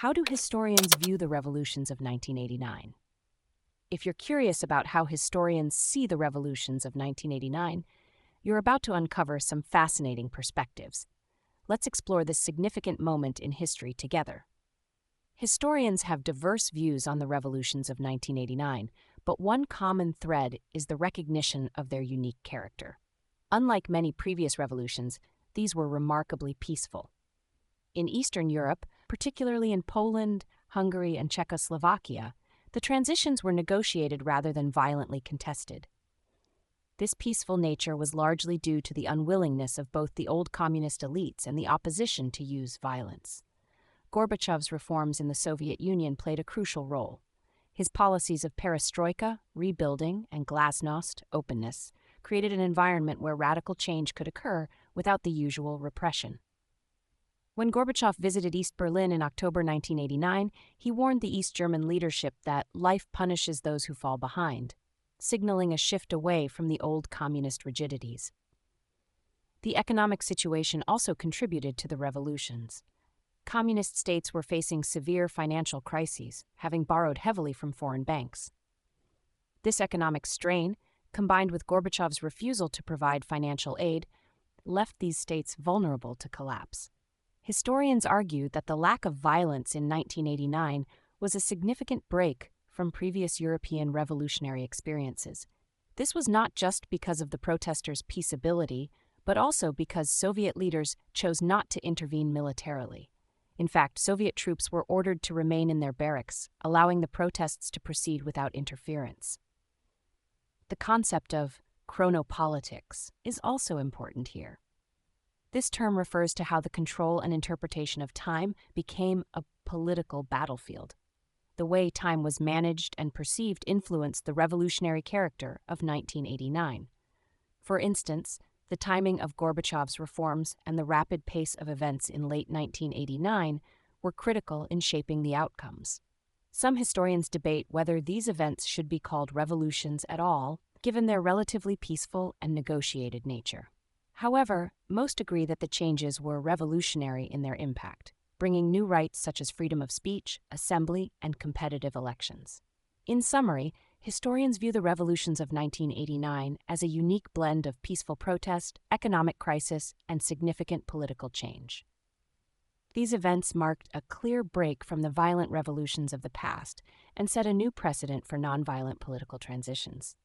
How do historians view the revolutions of 1989? If you're curious about how historians see the revolutions of 1989, you're about to uncover some fascinating perspectives. Let's explore this significant moment in history together. Historians have diverse views on the revolutions of 1989, but one common thread is the recognition of their unique character. Unlike many previous revolutions, these were remarkably peaceful. In Eastern Europe, particularly in Poland, Hungary, and Czechoslovakia, the transitions were negotiated rather than violently contested. This peaceful nature was largely due to the unwillingness of both the old communist elites and the opposition to use violence. Gorbachev's reforms in the Soviet Union played a crucial role. His policies of perestroika, rebuilding, and glasnost, openness, created an environment where radical change could occur without the usual repression. When Gorbachev visited East Berlin in October 1989, he warned the East German leadership that life punishes those who fall behind, signaling a shift away from the old communist rigidities. The economic situation also contributed to the revolutions. Communist states were facing severe financial crises, having borrowed heavily from foreign banks. This economic strain, combined with Gorbachev's refusal to provide financial aid, left these states vulnerable to collapse. Historians argue that the lack of violence in 1989 was a significant break from previous European revolutionary experiences. This was not just because of the protesters' peaceability, but also because Soviet leaders chose not to intervene militarily. In fact, Soviet troops were ordered to remain in their barracks, allowing the protests to proceed without interference. The concept of chronopolitics is also important here. This term refers to how the control and interpretation of time became a political battlefield. The way time was managed and perceived influenced the revolutionary character of 1989. For instance, the timing of Gorbachev's reforms and the rapid pace of events in late 1989 were critical in shaping the outcomes. Some historians debate whether these events should be called revolutions at all, given their relatively peaceful and negotiated nature. However, most agree that the changes were revolutionary in their impact, bringing new rights such as freedom of speech, assembly, and competitive elections. In summary, historians view the revolutions of 1989 as a unique blend of peaceful protest, economic crisis, and significant political change. These events marked a clear break from the violent revolutions of the past and set a new precedent for nonviolent political transitions.